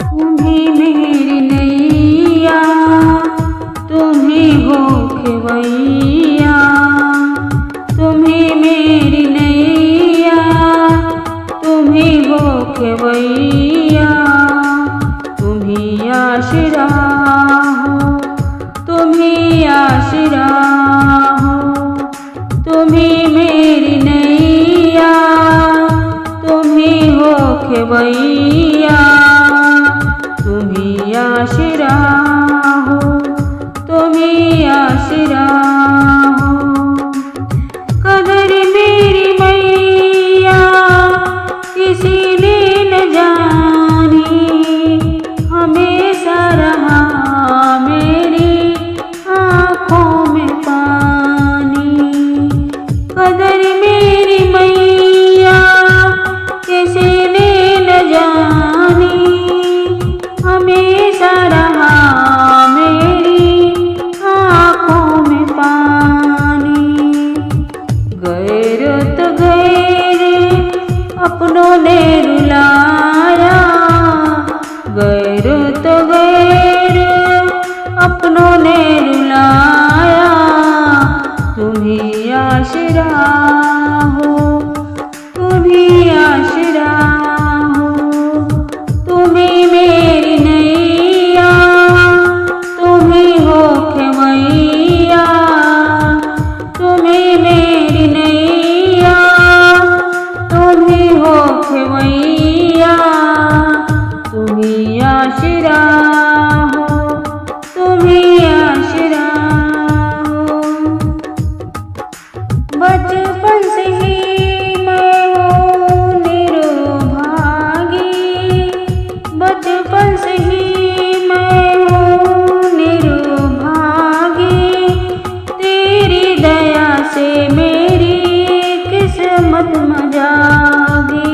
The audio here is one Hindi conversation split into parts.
तुम्ही मेरी नैया, तुम्ही हो खेवैया। तुम्ही मेरी नैया, तुम्ही हो खेवैया। तुम्ही आसरा हो, तुम्ही आसरा हो। तुम्ही मेरी नैया, तुम्ही हो खेवैया। तुम्ही आसरा हो, तुम्ही आसरा हो। कदर मेरी मैया किसी ने न जानी, हमेशा रहा मेरी आँखों में पानी। कदर मेरी मैया किसी ने न जानी, हमेशा रहा मेरी आँखों में पानी। गैर तो गैर अपनों ने रुलाया, गैर तो गैर अपनों ने रुलाया। तुम्ही आसरा हो, तुम्ही आसरा हो। तुम्ही मेरी नैया, तुम्ही हो खेवैया। तुम्ही मेरी नैया, तुम्ही हो खेवैया। तुम्ही आसरा हो, तुम्ही आसरा हो। बचपन से ही मैं हूँ निरुभागी, बचपन से ही मैं हूँ निरुभागी। तेरी दया से मेरी किस्मत जागी,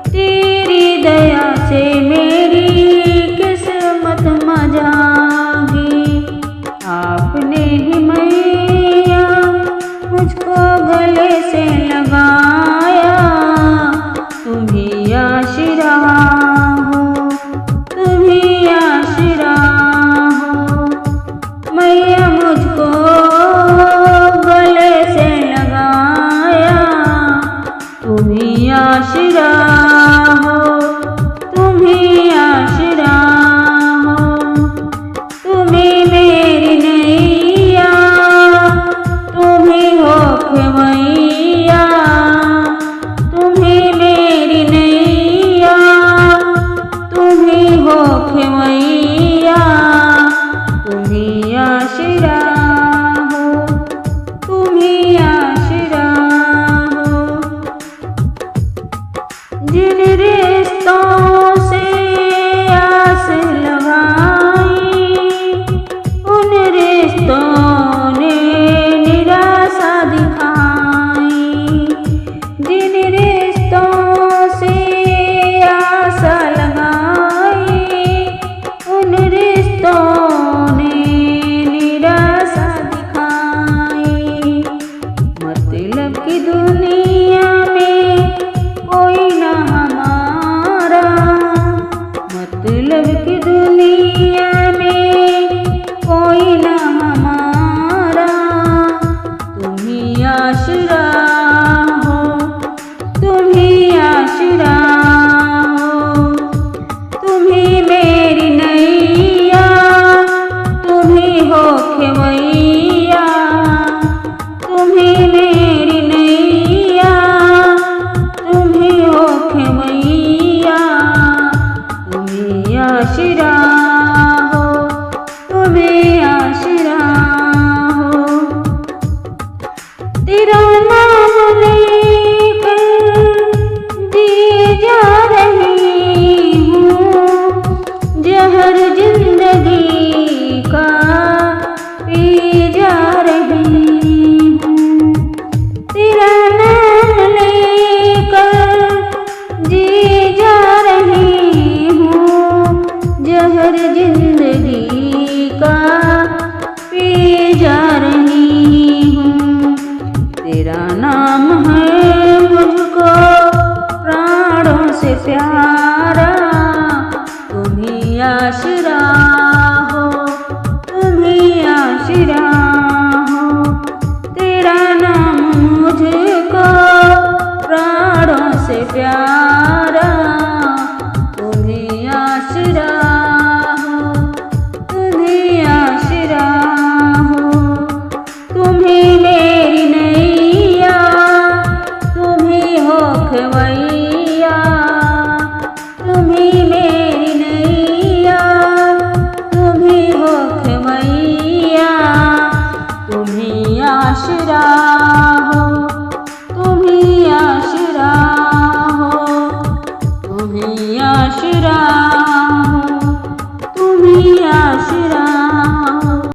तेरी दया से मेरी किस्मत जागी। आपने ही मैया मुझको गले से लगाया। तुम्ही आसरा हो, तुम्ही आसरा हो। मैया मुझको गले से लगाया। तुम्ही आसरा हो, तुम्ही आसरा हो। तुम्ही मेरी नैया, तुम्ही हो खेवैया। तुम्ही मेरी नैया, तुम्ही हो खेवैया। तुम्ही आसरा हो, तुम्ही आसरा हो। जिन रिश्तों से आस लगाई, उन रिश्तों ने निराशा दिखाई। जिन रिश्तों से आशा लगाई, उन रिश्तों ने निराशा दिखाई। मतलब की दुनिया में कोई ना हमारा, मतलब की दुनिया में कोई ना हमारा। तुम्ही आसरा हो, तुम्ही आसरा हो। तुम्ही मेरी नैया, तुम्ही हो खेवैया। तुम्ही मेरी नैया, तुम्ही हो खेवैया। तुम्ही आसरा सबसे प्यारा तुम्ही आसरा हो, तुम्ही आसरा हो। तुम्ही मेरी नैया, तुम्ही हो खवैया, तुम्ही मेरी नैया, तुम्ही हो खवैया, तुम्ही आसरा